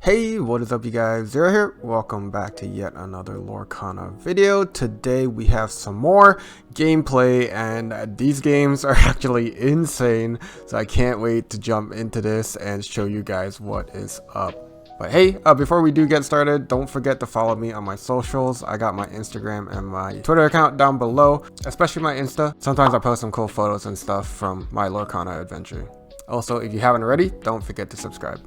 Hey, what is up you guys, Zero here. Welcome back to yet another Lorcana video. Today we have some more gameplay and these games are actually insane. So I can't wait to jump into this and show you guys what is up. But hey, before we do get started, don't forget to follow me on my socials. I got my Instagram and my Twitter account down below, especially my Insta. Sometimes I post some cool photos and stuff from my Lorcana adventure. Also, if you haven't already, don't forget to subscribe.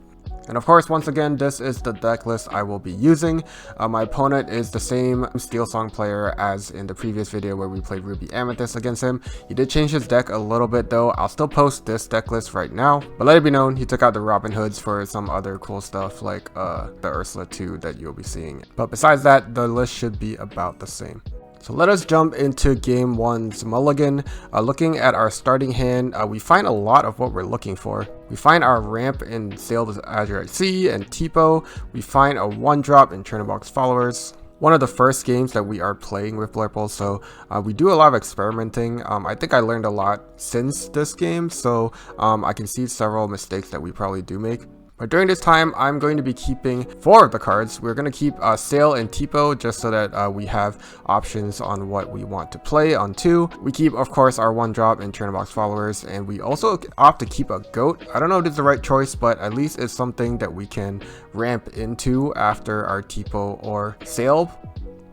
And of course, once again, this is the deck list I will be using. My opponent is the same Steelsong player as in the previous video where we played Ruby Amethyst against him. He did change his deck a little bit though. I'll still post this deck list right now, but let it be known he took out the Robin Hoods for some other cool stuff like the Ursula 2 that you'll be seeing. But besides that, the list should be about the same. So let us jump into game one's mulligan. Looking at our starting hand, we find a lot of what we're looking for. We find our ramp in Sail the Azurite Sea and Tipo. We find a 1-drop in Chernobog's Followers. One of the first games that we are playing with Blurple, so we do a lot of experimenting. I think I learned a lot since this game, so I can see several mistakes that we probably do make. But during this time, I'm going to be keeping 4 of the cards. We're going to keep Sail and Tipo just so that we have options on what we want to play on 2. We keep, of course, our 1-drop in Chernobog's Followers, and we also opt to keep a goat. I don't know if it's the right choice, but at least it's something that we can ramp into after our Tipo or Sail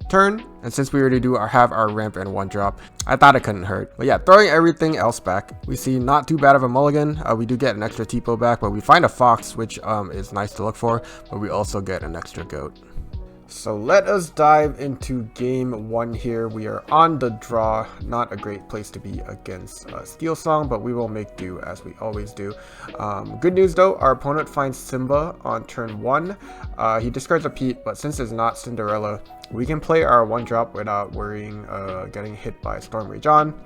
turn. And since we already have our ramp and 1-drop, I thought it couldn't hurt. But yeah, throwing everything else back, we see not too bad of a mulligan. We do get an extra Tipo back, but we find a fox, which is nice to look for, but we also get an extra goat. So let us dive into game 1 here. We are on the draw. Not a great place to be against Steelsong, but we will make do as we always do. Good news though, our opponent finds Simba on turn 1. He discards a Pete, but since it's not Cinderella, we can play our 1-drop without worrying getting hit by Storm Rage on.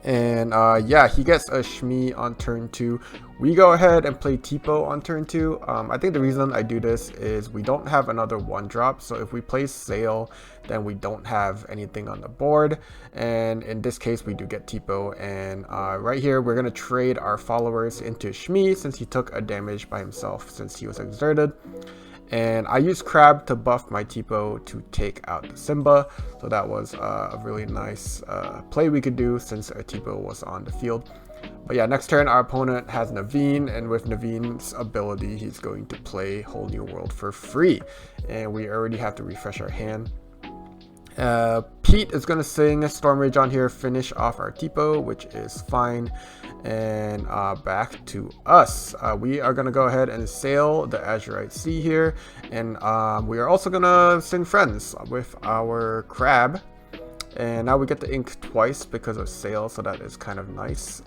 And yeah, he gets a Shmi on turn 2. We go ahead and play Tipo on turn 2. I think the reason I do this is we don't have another 1-drop. So if we play Sail, then we don't have anything on the board. And in this case, we do get Tipo. And right here, we're going to trade our followers into Shmi since he took a damage by himself since he was exerted. And I used Crab to buff my Tipo to take out the Simba. So that was a really nice play we could do since a Tipo was on the field. But yeah, next turn our opponent has Naveen, and with Naveen's ability, he's going to play Whole New World for free. And we already have to refresh our hand. Pete is going to sing Storm Rage on here, finish off our Tipo, which is fine. And back to us. We are going to go ahead and Sail the Azurite Sea here. And we are also going to sing Friends with our Crab. And now we get to ink twice because of Sail, so that is kind of nice.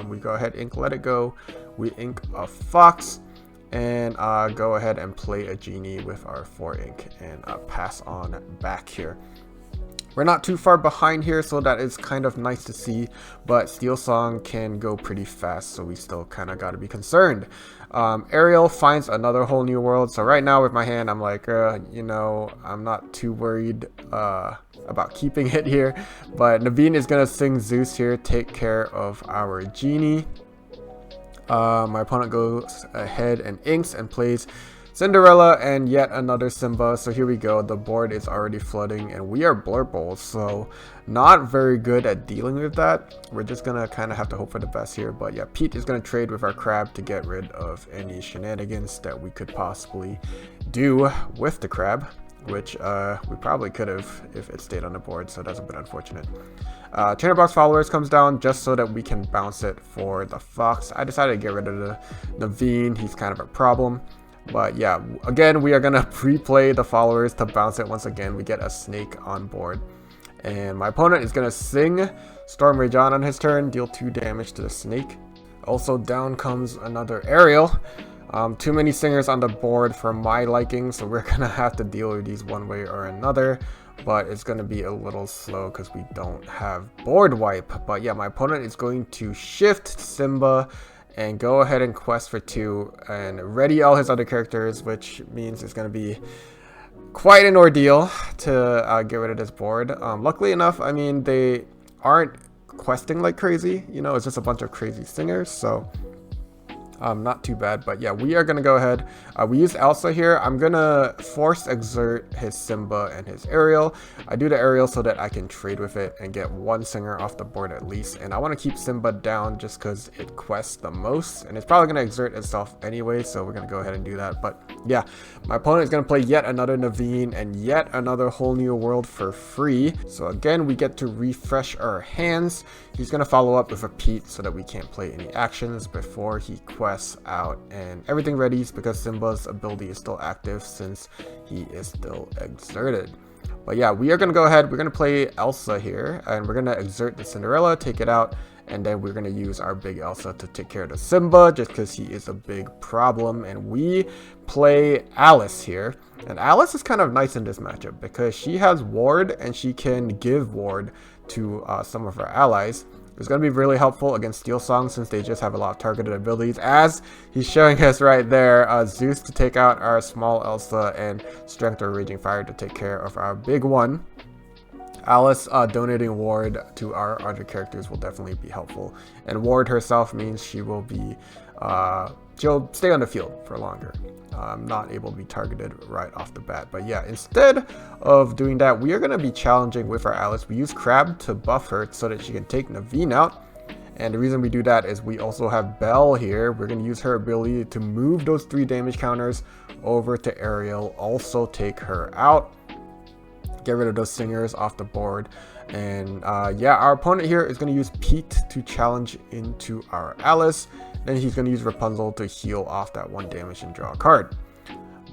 We go ahead, ink Let It Go. We ink a Fox. And go ahead and play a Genie with our 4 ink and pass on back here. We're not too far behind here, so that is kind of nice to see, but Steelsong can go pretty fast, so we still kind of got to be concerned. Ariel finds another Whole New World, so right now with my hand, I'm like, you know, I'm not too worried about keeping it here, but Naveen is going to sing Zeus here, take care of our Genie. My opponent goes ahead and inks and plays Cinderella and yet another Simba. So here we go. The board is already flooding and we are Blurple, so not very good at dealing with that. We're just gonna kind of have to hope for the best here. But yeah, Pete is gonna trade with our Crab to get rid of any shenanigans that we could possibly do with the Crab, which we probably could have if it stayed on the board, so that's a bit unfortunate. Chernobog's Followers comes down just so that we can bounce it for the Fox. I decided to get rid of the Naveen. He's kind of a problem. But yeah, again, we are going to pre-play the Followers to bounce it once again. We get a Snake on board. And my opponent is going to sing Storm Rage on his turn, deal 2 damage to the Snake. Also down comes another Ariel. Too many singers on the board for my liking, so we're going to have to deal with these one way or another. But it's going to be a little slow because we don't have board wipe. But yeah, my opponent is going to shift Simba and go ahead and quest for 2 and ready all his other characters, which means it's going to be quite an ordeal to get rid of this board. Luckily enough, I mean, they aren't questing like crazy, you know, it's just a bunch of crazy singers, so Not too bad, but yeah, we are gonna go ahead. We use Elsa here. I'm gonna force exert his Simba and his Ariel. I do the Ariel so that I can trade with it and get one singer off the board at least. And I want to keep Simba down just because it quests the most, and it's probably gonna exert itself anyway. So we're gonna go ahead and do that. But yeah, my opponent is gonna play yet another Naveen and yet another whole new world for free. So again, we get to refresh our hands. He's gonna follow up with a Pete so that we can't play any actions before he quests out, and everything readies because Simba's ability is still active since he is still exerted. But yeah, we are gonna go ahead. We're gonna play Elsa here, and we're gonna exert the Cinderella, take it out, and then we're gonna use our big Elsa to take care of the Simba just because he is a big problem. And we play Alice here, and Alice is kind of nice in this matchup because she has ward and she can give ward to some of our allies. It's going to be really helpful against Steelsong since they just have a lot of targeted abilities, as he's showing us right there. Zeus to take out our small Elsa and Strength or Raging Fire to take care of our big one. Alice donating ward to our other characters will definitely be helpful, and ward herself means she will be she'll stay on the field for longer, not able to be targeted right off the bat. But yeah, instead of doing that, we are going to be challenging with our Alice. We use Crab to buff her so that she can take Naveen out, and the reason we do that is we also have Belle here. We're going to use her ability to move those 3 damage counters over to Ariel, also take her out, get rid of those singers off the board. And yeah, our opponent here is going to use Pete to challenge into our Alice. Then he's going to use Rapunzel to heal off that 1 damage and draw a card.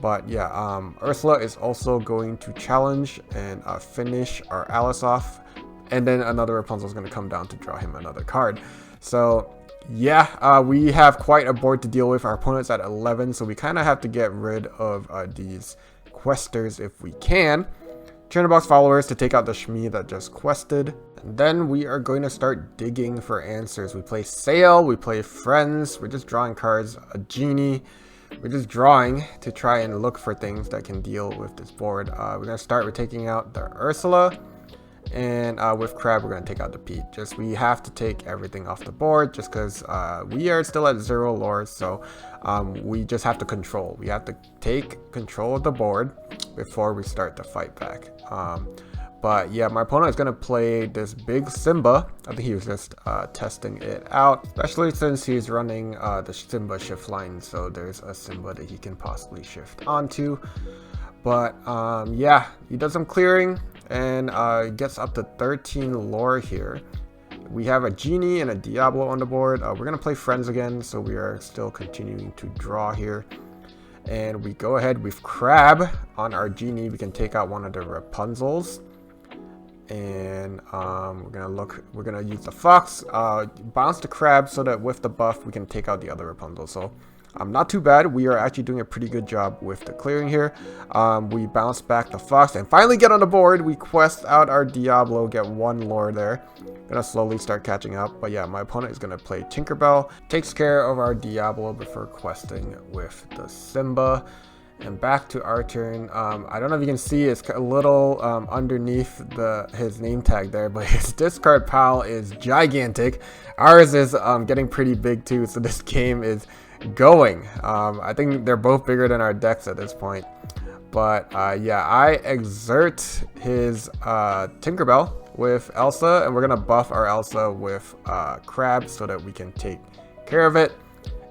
But yeah, Ursula is also going to challenge and finish our Alice off. And then another Rapunzel is going to come down to draw him another card. So yeah, we have quite a board to deal with. Our opponent's at 11, so we kind of have to get rid of these questers if we can. Box followers to take out the Shmi that just quested. And then we are going to start digging for answers. We play Sail, we play Friends, we're just drawing cards, a Genie. We're just drawing to try and look for things that can deal with this board. We're going to start with taking out the Ursula. And with Crab, we're going to take out the Pete. Just we have to take everything off the board just because we are still at 0 lores. So we just have to control. We have to take control of the board before we start the fight back. But yeah, my opponent is going to play this big Simba. I think he was just testing it out, especially since he's running the Simba shift line. So there's a Simba that he can possibly shift onto. But yeah, he does some clearing and gets up to 13 lore here. We have a Genie and a Diablo on the board. We're going to play Friends again, so we are still continuing to draw here. And we go ahead with Crab on our Genie. We can take out one of the Rapunzels. And we're gonna use the Fox, bounce the Crab so that with the buff we can take out the other Rapunzel. So not too bad. We are actually doing a pretty good job with the clearing here. We bounce back the Fox and finally get on the board. We quest out our Diablo, get 1 lore there. Gonna slowly start catching up. But yeah, my opponent is gonna play Tinkerbell, takes care of our Diablo before questing with the Simba. And back to our turn. I don't know if you can see, it's a little underneath his name tag there, but his discard pile is gigantic. Ours is getting pretty big too, so this game is going. I think they're both bigger than our decks at this point. But yeah, I exert his Tinkerbell with Elsa, and we're gonna buff our Elsa with Crab so that we can take care of it.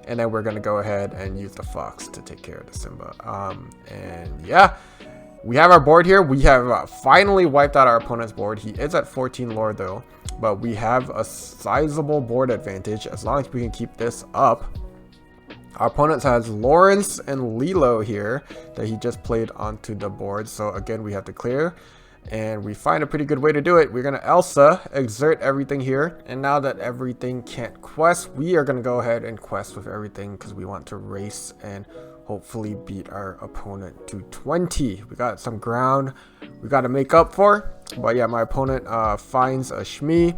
And then we're going to go ahead and use the Fox to take care of the Simba. And yeah, we have our board here. We have finally wiped out our opponent's board. He is at 14 lore though, but we have a sizable board advantage as long as we can keep this up. Our opponent has Lawrence and Lilo here that he just played onto the board. So again, we have to clear. And we find a pretty good way to do it. We're going to Elsa, exert everything here. And now that everything can't quest, we are going to go ahead and quest with everything because we want to race and hopefully beat our opponent to 20. We got some ground we got to make up for. But yeah, my opponent finds a Shmi.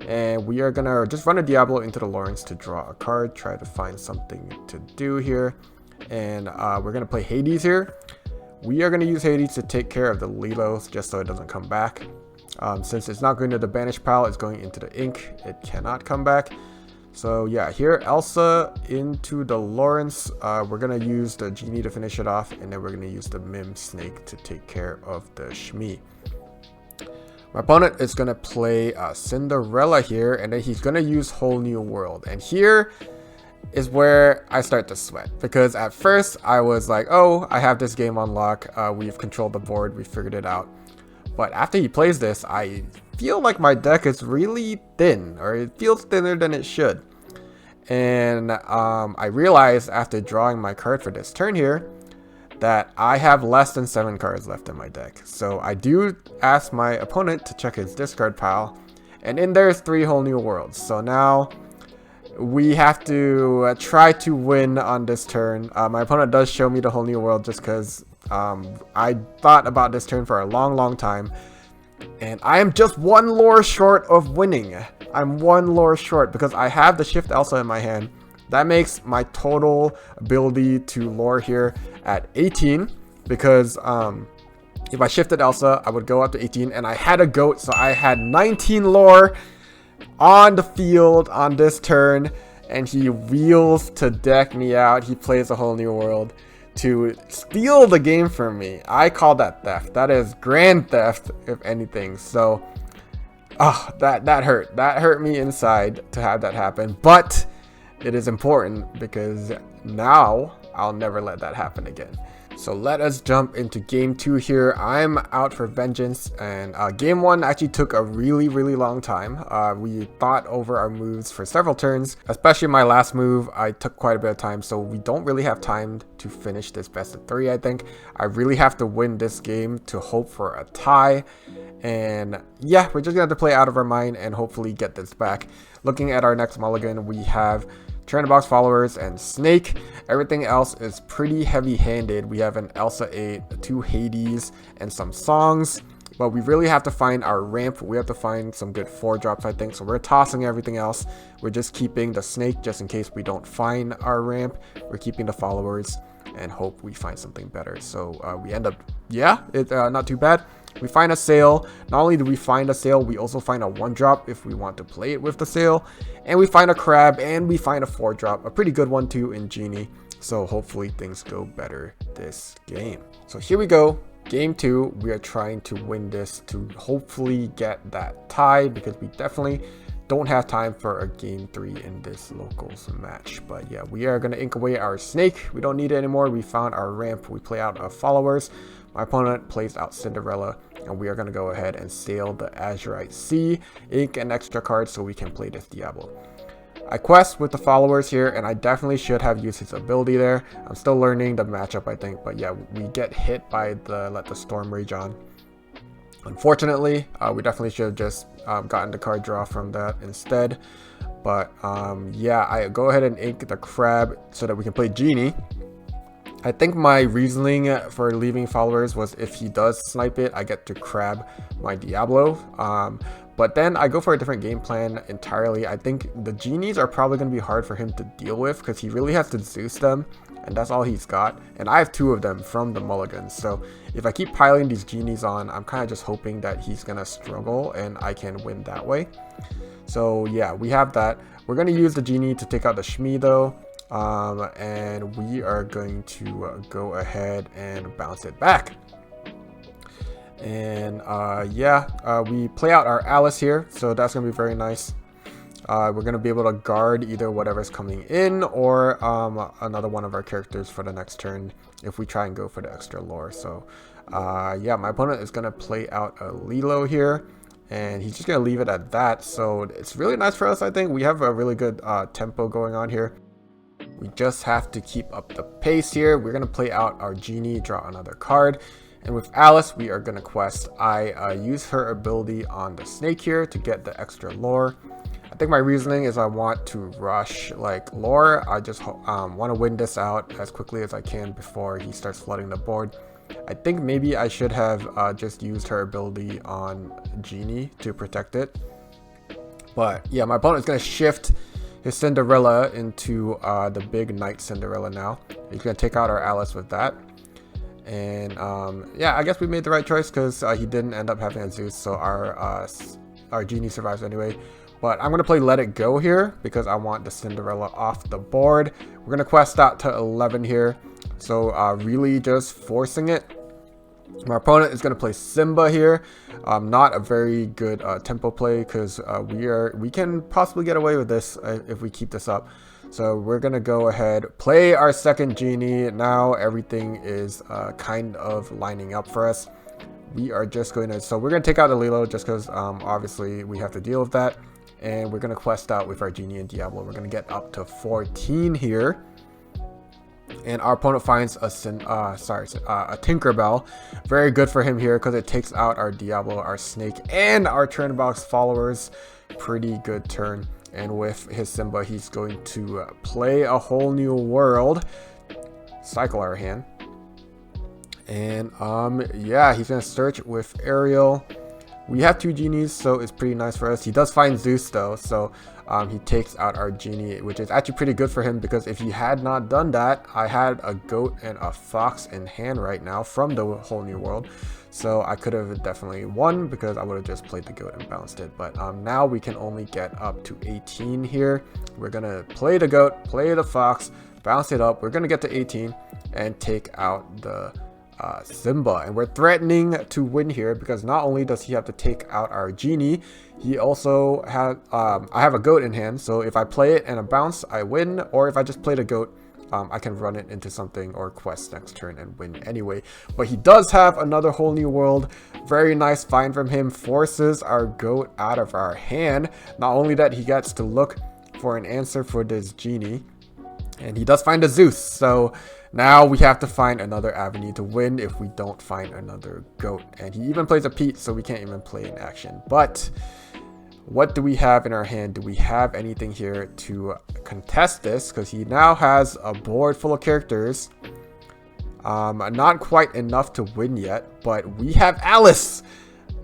And we are going to just run a Diablo into the Lawrence to draw a card. Try to find something to do here. And we're going to play Hades here. We are going to use Hades to take care of the Lilo just so it doesn't come back. Since it's not going to the banish pile, it's going into the ink. It cannot come back. So yeah, here Elsa into the Lawrence. We're gonna use the Genie to finish it off, and then we're gonna use the Mim Snake to take care of the Shmi. My opponent is gonna play Cinderella here, and then he's gonna use Whole New World. And here is where I start to sweat, because at first I was like, oh, I have this game on lock. We've controlled the board, we figured it out. But after he plays this, I feel like my deck is really thin, or it feels thinner than it should. And I realized after drawing my card for this turn here that I have less than 7 cards left in my deck. So I do ask my opponent to check his discard pile, and in there's 3 Whole New Worlds. So now we have to try to win on this turn. My opponent does show me the Whole New World just because I thought about this turn for a long time, and I am just 1 lore short of winning. I'm 1 lore short because I have the Shift Elsa in my hand. That makes my total ability to lore here at 18, because if I shifted Elsa, I would go up to 18, and I had a goat, so I had 19 lore on the field on this turn, and he wheels to deck me out. He plays a Whole New World to steal the game from me. I call that theft. That is grand theft, if anything. So that hurt. That hurt me inside to have that happen, but it is important because now I'll never let that happen again. So let us jump into game 2 here. I'm out for vengeance, and game 1 actually took a really long time. We thought over our moves for several turns, especially my last move. I took quite a bit of time, so we don't really have time to finish this best of 3. I think I really have to win this game to hope for a tie, and yeah, we're just gonna have to play out of our mind and hopefully get this back. Looking at our next mulligan, we have Turn-the-Box Followers and Snake. Everything else is pretty heavy-handed. We have an Elsa 8, 2 Hades, and some songs. But we really have to find our ramp. We have to find some good 4-drops, I think. So we're tossing everything else. We're just keeping the Snake just in case we don't find our ramp. We're keeping the Followers and hope we find something better. So we end up, yeah, it's not too bad. We find a sail. Not only do we find a sail, we also find a 1-drop if we want to play it with the sail. And we find a crab, and we find a 4-drop. A pretty good one too in Genie. So hopefully things go better this game. So here we go. Game 2. We are trying to win this to hopefully get that tie, because we definitely don't have time for a game 3 in this locals match. But yeah, we are going to ink away our Snake. We don't need it anymore. We found our ramp. We play out our Followers. My opponent plays out Cinderella, and we are going to go ahead and sail the Azurite Sea, ink an extra card so we can play this Diablo. I quest with the Followers here, and I definitely should have used his ability there. I'm still learning the matchup, I think, but yeah, we get hit by the Let the Storm Rage On. Unfortunately, we definitely should have just gotten the card draw from that instead. But yeah, I go ahead and ink the Crab so that we can play Genie. I think my reasoning for leaving Followers was if he does snipe it, I get to crab my Diablo. But then I go for a different game plan entirely. I think the Genies are probably going to be hard for him to deal with because he really has to Zeus them, and that's all he's got. And I have 2 of them from the mulligans. So if I keep piling these Genies on, I'm kind of just hoping that he's going to struggle and I can win that way. So yeah, we have that. We're going to use the Genie to take out the Shmi though. And we are going to go ahead and bounce it back. And yeah, we play out our Alice here, so that's gonna be very nice. We're gonna be able to guard either whatever's coming in or another one of our characters for the next turn if we try and go for the extra lore. So yeah, my opponent is gonna play out a Lilo here, and he's just gonna leave it at that. So it's really nice for us. I think we have a really good tempo going on here. We just have to keep up the pace here. We're going to play out our Genie, draw another card. And with Alice, we are going to quest. I use her ability on the Snake here to get the extra lore. I think my reasoning is I want to rush like lore. I just want to win this out as quickly as I can before he starts flooding the board. I think maybe I should have just used her ability on Genie to protect it. But yeah, my opponent is going to shift his Cinderella into the big Knight Cinderella now. He's going to take out our Alice with that. And yeah, I guess we made the right choice because he didn't end up having a Zeus, so our Genie survives anyway. But I'm going to play Let It Go here because I want the Cinderella off the board. We're going to quest out to 11 here. So really just forcing it. My opponent is going to play Simba here. Not a very good tempo play because we can possibly get away with this if we keep this up. So we're going to go ahead, play our second genie. Now everything is kind of lining up for us. We are just going to, so we're going to take out the Lilo just because obviously we have to deal with that. And we're going to quest out with our genie and Diablo. We're going to get up to 14 here. And our opponent finds a Tinkerbell. Very good for him here because it takes out our Diablo, our Snake, and our Turnbox followers. Pretty good turn. And with his Simba, he's going to play a whole new world. Cycle our hand. And yeah, he's going to search with Ariel. We have 2 genies, so it's pretty nice for us. He does find Zeus though, so he takes out our genie, which is actually pretty good for him because if he had not done that, I had a goat and a fox in hand right now from the whole new world. So I could have definitely won because I would have just played the goat and bounced it. But now we can only get up to 18 here. We're going to play the goat, play the fox, bounce it up. We're going to get to 18 and take out the Simba. And we're threatening to win here because not only does he have to take out our genie, he also has, I have a goat in hand. So if I play it and a bounce, I win. Or if I just play the goat, I can run it into something or quest next turn and win anyway. But he does have another whole new world. Very nice find from him. Forces our goat out of our hand. Not only that, he gets to look for an answer for this genie. And he does find a Zeus. So now we have to find another avenue to win if we don't find another goat. And he even plays a Pete, so we can't even play in action. But what do we have in our hand? Do we have anything here to contest this? Because he now has a board full of characters. Not quite enough to win yet, but we have Alice.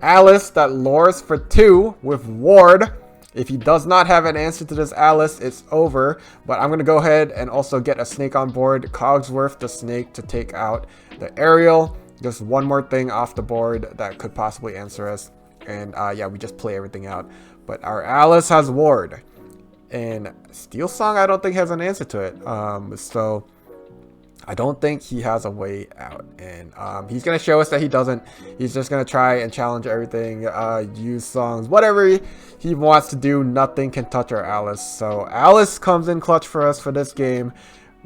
Alice that lures for 2 with Ward. If he does not have an answer to this Alice, it's over. But I'm going to go ahead and also get a Snake on board. Cogsworth the Snake to take out the Ariel. Just one more thing off the board that could possibly answer us. And yeah, we just play everything out. But our Alice has Ward. And Steelsong, I don't think has an answer to it. So I don't think he has a way out. And he's going to show us that he doesn't. He's just going to try and challenge everything. Use songs. Whatever he wants to do, nothing can touch our Alice. So Alice comes in clutch for us for this game.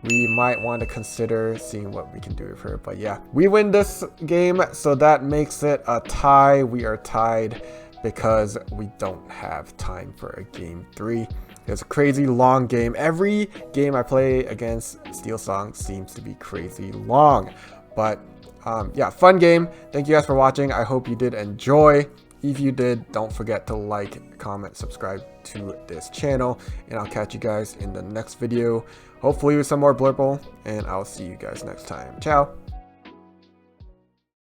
We might want to consider seeing what we can do with her. But yeah, we win this game. So that makes it a tie. We are tied because we don't have time for a game 3. It's a crazy long game. Every game I play against Steelsong seems to be crazy long. But yeah, fun game. Thank you guys for watching. I hope you did enjoy. If you did, don't forget to like, comment, subscribe to this channel. And I'll catch you guys in the next video. Hopefully with some more Blurple. And I'll see you guys next time. Ciao.